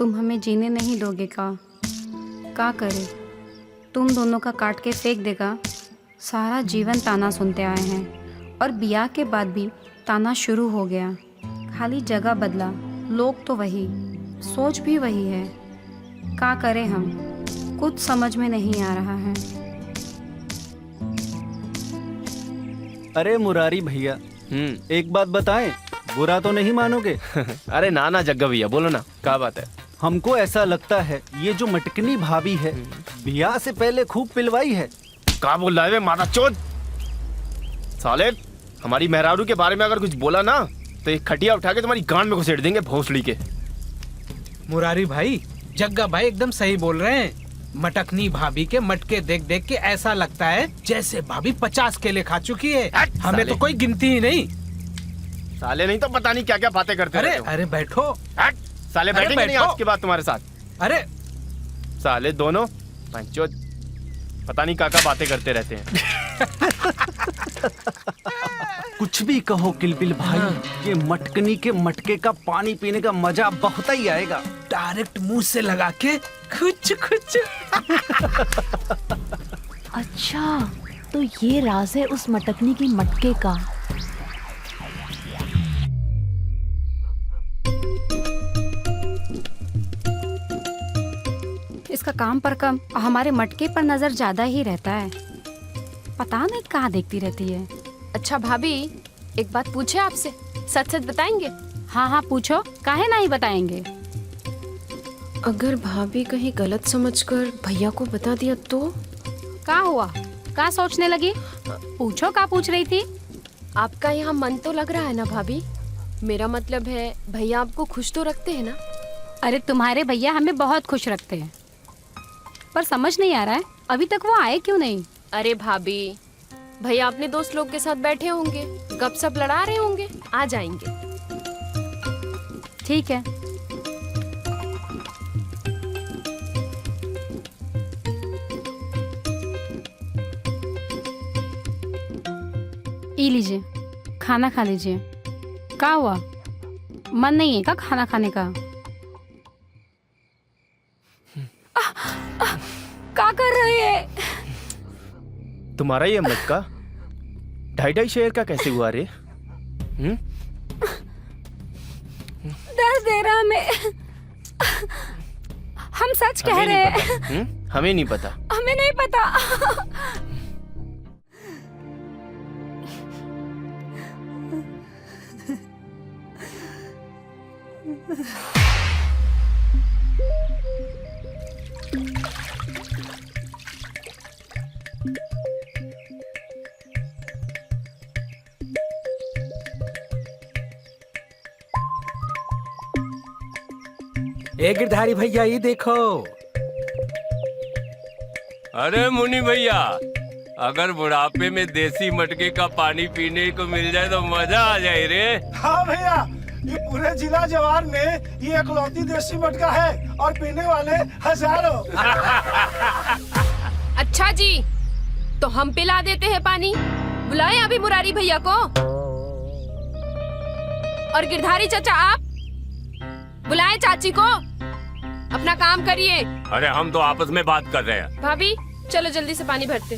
तुम हमें जीने नहीं दोगे का करे? तुम दोनों का काट के फेंक देगा। सारा जीवन ताना सुनते आए हैं और ब्याह के बाद भी ताना शुरू हो गया। खाली जगह बदला, लोग तो वही, सोच भी वही है। का करें हम? कुछ समझ में नहीं आ रहा है। अरे मुरारी भैया, एक बात बताएं, बुरा तो नहीं मानोगे? अरे ना ना जग्गा भैया, बोलो ना, क्या बात है? हमको ऐसा लगता है ये जो मटकनी भाभी है ब्याह से पहले खूब पिलवाई है। क्या बोल रहा है माता चोद? साले, हमारी मेहरारू के बारे में अगर कुछ बोला ना तो एक खटिया उठा के तुम्हारी गांड में घुसेड़ देंगे भोसड़ी के। मुरारी भाई, जग्गा भाई एकदम सही बोल रहे हैं। मटकनी भाभी के मटके देख देख के ऐसा लगता है जैसे भाभी 50 केले खा चुकी है। हमें तो कोई गिनती ही नहीं। साले नहीं तो पता नहीं क्या क्या बातें करते अरे रहते हो। अरे बैठो। साले बैठेंगे नहीं बैठो। आज के बाद तुम्हारे साथ। अरे साले दोनों पंचो पता नहीं क्या क्या बातें करते रहते हैं। कुछ भी कहो किलबिल भाई, ये मटकनी के मटके का पानी पीने का मजा बहुत ही आएगा। डायरेक्ट मुंह से लगा के कुछ कुछ। अच्छा, तो ये राज है उस मटकनी की मटके का। इसका काम पर कम और हमारे मटके पर नजर ज्यादा ही रहता है। पता नहीं कहाँ देखती रहती है। अच्छा भाभी, एक बात पूछे आपसे, सच सच बताएंगे? हाँ हाँ पूछो, काहे नहीं बताएंगे। अगर भाभी कहीं गलत समझकर भैया को बता दिया तो? का हुआ? का सोचने लगी? पूछो, का पूछ रही थी? आपका यहाँ मन तो लग रहा है ना भाभी? मेरा मतलब है भैया आपको खुश तो रखते हैं ना? अरे तुम्हारे भैया हमें बहुत खुश रखते हैं, पर समझ नहीं आ रहा है अभी तक वो आए क्यों नहीं। अरे भाभी, भैया अपने दोस्त लोग के साथ बैठे होंगे, गपशप लड़ा रहे होंगे, आ जाएंगे। ठीक है। ई लीजिए, खाना खा लीजिए। क्या हुआ, मन नहीं है का खाना खाने का? क्या कर रहे हैं? तुम्हारा ये मटका 2.5 शेर का कैसे हुआ रे? दर्द दे रहा हमें। हम सच कह रहे हैं। हमें नहीं पता। हमें नहीं पता। एक गिरधारी भैया, ये देखो। अरे मुनि भैया, अगर बुढ़ापे में देसी मटके का पानी पीने को मिल जाए तो मजा आ जाए रे। हाँ भैया, ये पूरे जिला जवार में ये इकलौती देसी मटका है और पीने वाले हजारों। अच्छा जी, तो हम पिला देते हैं पानी। बुलाएं अभी मुरारी भैया को। और गिरधारी चाचा, आप बुलाएं चाची को। अपना काम करिए। अरे हम तो आपस में बात कर रहे हैं। भाभी चलो जल्दी से पानी भरते।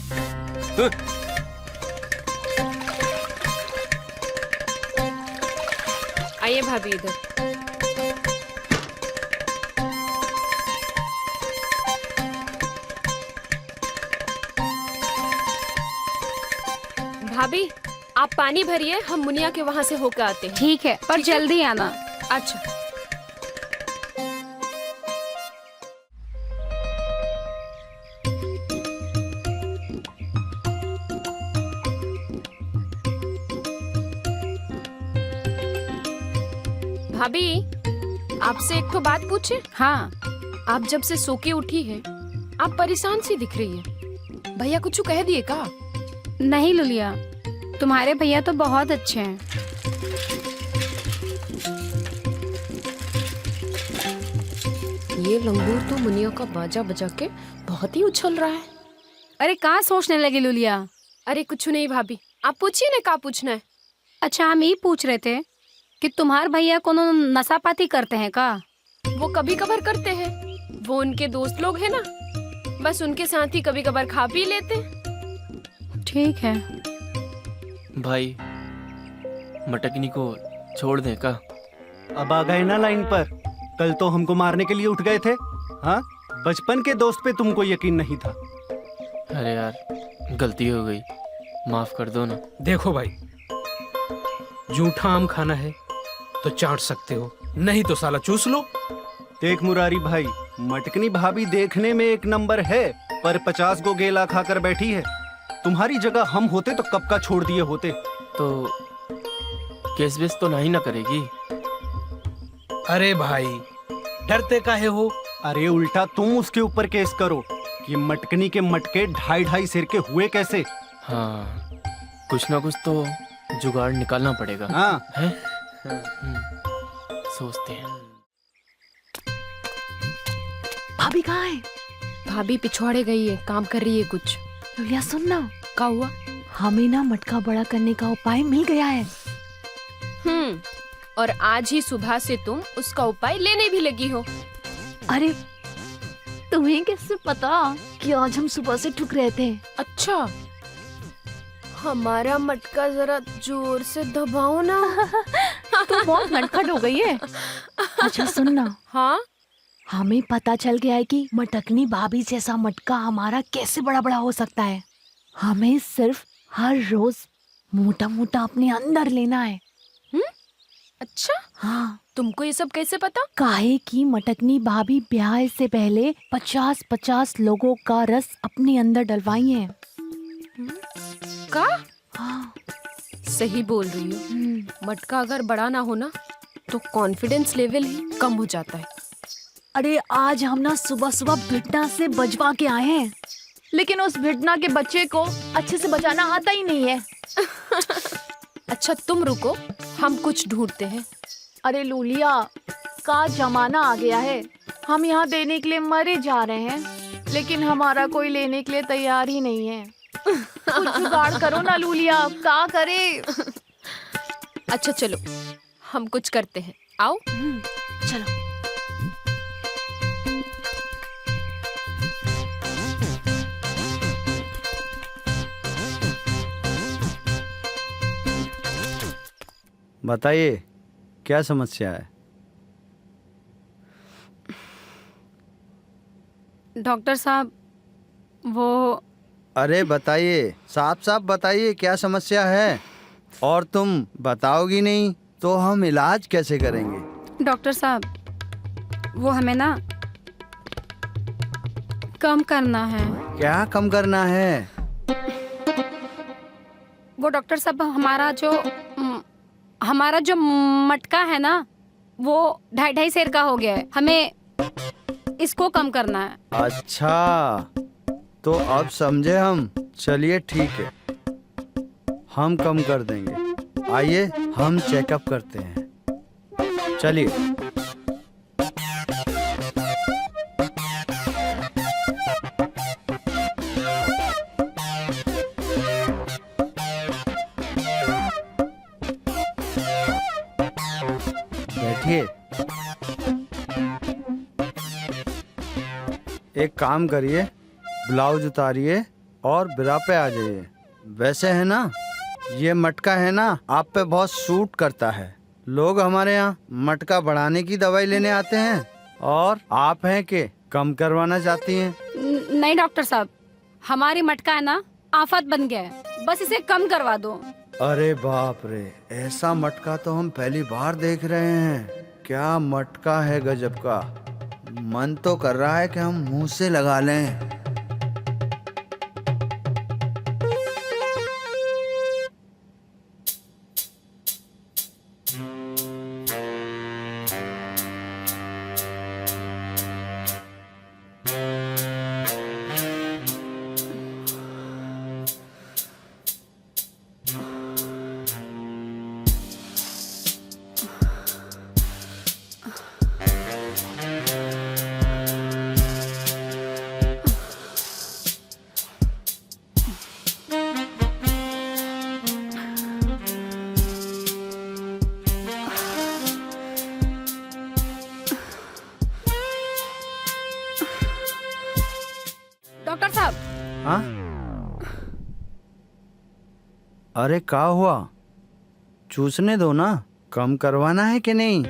आइए भाभी इधर। भाभी आप पानी भरिए, हम मुनिया के वहाँ से होकर आते हैं। ठीक है, पर जल्दी आना। अच्छा। भाभी आपसे एक तो बात पूछे? हाँ। आप जब से सो के उठी है, आप परेशान सी दिख रही है। भैया कुछ कह दिए का? नहीं लुलिया, तुम्हारे भैया तो बहुत अच्छे हैं। ये लंगूर तो मुनिया का बाजा बजा के बहुत ही उछल रहा है। अरे कहाँ सोचने लगी लुलिया? अरे कुछ नहीं भाभी, आप पूछिए ना, क्या पूछना है। अच्छा, हम ये पूछ रहे थे कि तुम्हारे भैया कोनो नशा पाती करते हैं का? वो कभी कभार करते हैं। वो उनके दोस्त लोग हैं ना, बस उनके साथ ही कभी कभार खा पी लेते हैं। ठीक है। भाई मटकनी को छोड़ दें का? अब आ गए ना लाइन पर। कल तो हमको मारने के लिए उठ गए थे। हाँ, बचपन के दोस्त पे तुमको यकीन नहीं था। अरे यार गलती हो गई, माफ कर दो ना। देखो भाई, जूठा आम खाना है तो चाट सकते हो, नहीं तो साला चूस लो। देख मुरारी भाई, मटकनी भाभी देखने में एक नंबर है, पर 50 गो गेला खाकर बैठी है। तुम्हारी जगह हम होते तो कब का छोड़ दिए होते। तो केस बेस तो नहीं ना करेगी? अरे भाई डरते काहे हो? अरे उल्टा तुम उसके ऊपर केस करो। ये मटकनी के मटके 2.5 सिर के हुए कैसे? हाँ, कुछ ना कुछ तो जुगाड़ निकालना पड़ेगा। हाँ, है? सोचते हैं। भाभी कहाँ है? भाभी पिछवाड़े गई है, काम कर रही है कुछ। लुलिया सुन ना, क्या हुआ? हमें ना मटका बड़ा करने का उपाय मिल गया है। और आज ही सुबह से तुम उसका उपाय लेने भी लगी हो। अरे तुम्हें कैसे पता कि आज हम सुबह से ठुक रहे थे? अच्छा, हमारा मटका जरा जोर से दबाओ ना। तू बहुत नटखट हो गई है। अच्छा सुन ना, हाँ, हमें पता चल गया है कि मटकनी भाभी जैसा मटका हमारा कैसे बड़ा बड़ा हो सकता है। हमें सिर्फ हर रोज मोटा मोटा अपने अंदर लेना है। अच्छा, हाँ, तुमको ये सब कैसे पता? काहे की मटकनी भाभी ब्याह से पहले 50-50 लोगों का रस अपने अंदर डलवाई है। का? हाँ, सही बोल रही हो। मटका अगर बड़ा ना हो ना तो कॉन्फिडेंस लेवल ही कम हो जाता है। अरे आज हम ना सुबह सुबह भिटना से बजवा के आए हैं, लेकिन उस भिटना के बच्चे को अच्छे से बजाना आता ही नहीं है। अच्छा तुम रुको, हम कुछ ढूंढते हैं। अरे लूलिया, का जमाना आ गया है। हम यहाँ देने के लिए मरे जा रहे हैं, लेकिन हमारा कोई लेने के लिए तैयार ही नहीं है। कुछ जुगाड़ करो ना लूलिया, का करे? अच्छा चलो, हम कुछ करते हैं, आओ। चलो। बताइए क्या समस्या है? डॉक्टर साहब, वो अरे बताइए, साफ साफ बताइए क्या समस्या है। और तुम बताओगी नहीं तो हम इलाज कैसे करेंगे? डॉक्टर साहब, वो हमें ना कम करना है। क्या कम करना है? वो डॉक्टर साहब, हमारा जो मटका है ना, वो 2.5 सेर का हो गया है। हमें इसको कम करना है। अच्छा, तो अब समझे हम। चलिए ठीक है, हम कम कर देंगे। आइए हम चेकअप करते हैं। चलिए। बैठिए। एक काम करिए, ब्लाउज उतारिए और बिरा पे आ जाइए। वैसे है ना, ये मटका है ना आप पे बहुत सूट करता है। लोग हमारे यहाँ मटका बढ़ाने की दवाई लेने आते हैं, और आप हैं कि कम करवाना चाहती हैं। नहीं डॉक्टर साहब, हमारी मटका है ना आफत बन गया है, बस इसे कम करवा दो। अरे बाप रे, ऐसा मटका तो हम पहली बार देख रहे हैं। क्या मटका है गजब का। मन तो कर रहा है कि हम मुंह से लगा लें। हाँ? अरे क्या हुआ? चूसने दो ना, कम करवाना है कि नहीं?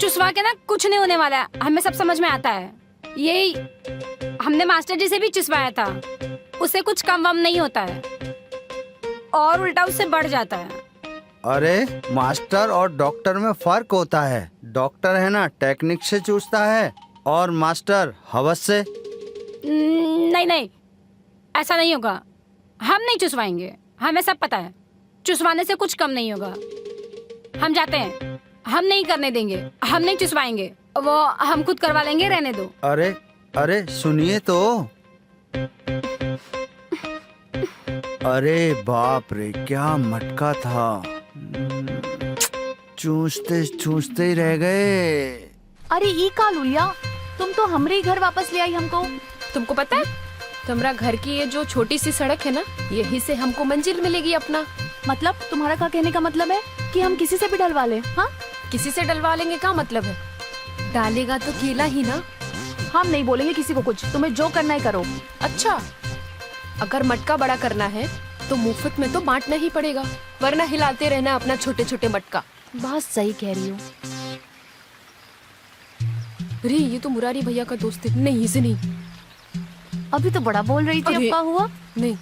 चुसवा के ना कुछ नहीं होने वाला है, हमें सब समझ में आता है। यही हमने मास्टर जी से भी चुसवाया था, उसे कुछ कम वम नहीं होता है और उल्टा उससे बढ़ जाता है। अरे मास्टर और डॉक्टर में फर्क होता है। डॉक्टर है ना टेक्निक से चूसता है और मास्टर हवस से। नहीं नहीं, ऐसा नहीं होगा, हम नहीं चुसवाएंगे, हमें सब पता है, चुसवाने से कुछ कम नहीं होगा। हम जाते हैं, हम नहीं करने देंगे, हम नहीं चुसवाएंगे, वो हम खुद करवा लेंगे, रहने दो। अरे अरे सुनिए तो। अरे बाप रे, क्या मटका था। चूसते चूसते ही रह गए। अरे ई का लुलिया, तुम तो हमरे ही घर वापस ले आई हमको। तुमको पता है, तुम्हारा घर की ये जो छोटी सी सड़क है ना, यही से हमको मंजिल मिलेगी अपना। मतलब तुम्हारा क्या कहने का मतलब है कि हम किसी से भी डलवा ले? हाँ, किसी से डलवा लेंगे क्या मतलब है? डालेगा तो केला ही ना। हम नहीं बोलेंगे किसी को कुछ, तुम्हें जो करना है करो। अच्छा, अगर मटका बड़ा करना है तो मुफ्त में तो बांटना ही पड़ेगा, वरना हिलाते रहना अपना छोटे छोटे मटका। बहुत सही कह रही हो। अरे ये तो मुरारी भैया का दोस्त है। नहीं इसे नहीं। अभी तो बड़ा बोल रही थी, अब अरे। क्या हुआ? नहीं।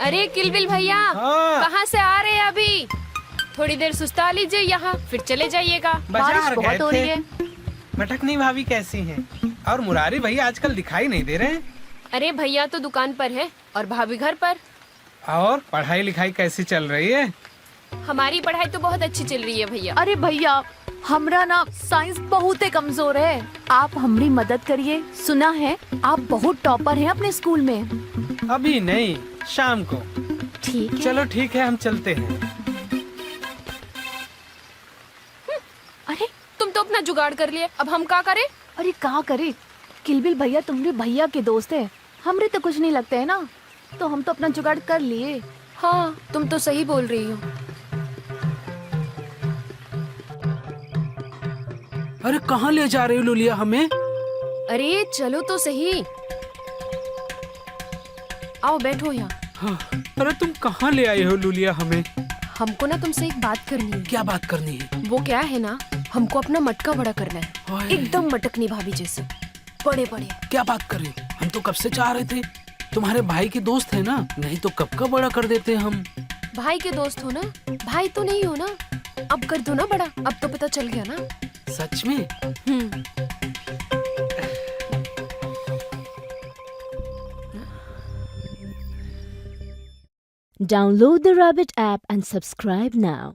अरे किलबिल भैया, कहाँ से आ रहे हैं अभी? थोड़ी देर सुस्ता लीजिए यहाँ, फिर चले जाइएगा। बाजार बारिश बहुत हो गए रही थे। है। मटकनी भाभी कैसी हैं? और मुरारी भैया आजकल दिखाई नहीं दे रहे हैं। अरे भैया तो दुकान पर है और भाभी घर पर। और पढ़ाई लिखाई कैसी चल रही है? हमारी पढ़ाई तो बहुत अच्छी चल रही है भैया। अरे भैया, हमरा ना साइंस बहुत ही कमजोर है, आप हमारी मदद करिए। सुना है आप बहुत टॉपर हैं अपने स्कूल में। अभी नहीं, शाम को। ठीक है। चलो ठीक है, हम चलते हैं। अरे तुम तो अपना जुगाड़ कर लिए, अब हम क्या करें? अरे कहाँ करे, किलबिल भैया तुम्हारे भैया के दोस्त है, हमरे तो कुछ नहीं लगते है ना, तो हम तो अपना जुगाड़ कर लिए। हाँ, तुम तो सही बोल रही हो। अरे कहाँ ले जा रही हो लुलिया हमें? अरे चलो तो सही, आओ बैठो यहाँ। हाँ, अरे तुम कहाँ ले आई हो लुलिया हमें? हमको ना तुमसे एक बात करनी है। क्या बात करनी है? वो क्या है ना, हमको अपना मटका बड़ा करना है, ओए। एकदम मटकनी भाभी जैसे, बड़े बड़े। क्या बात कर रही हो? हम तो कब से चाह रहे थे। तुम्हारे भाई के दोस्त है ना, नहीं तो कब का बड़ा कर देते हम। भाई के दोस्त हो ना, भाई तो नहीं हो ना, अब कर दो ना बड़ा, अब तो पता चल गया ना। सच में? Download the Rabbit app and subscribe now.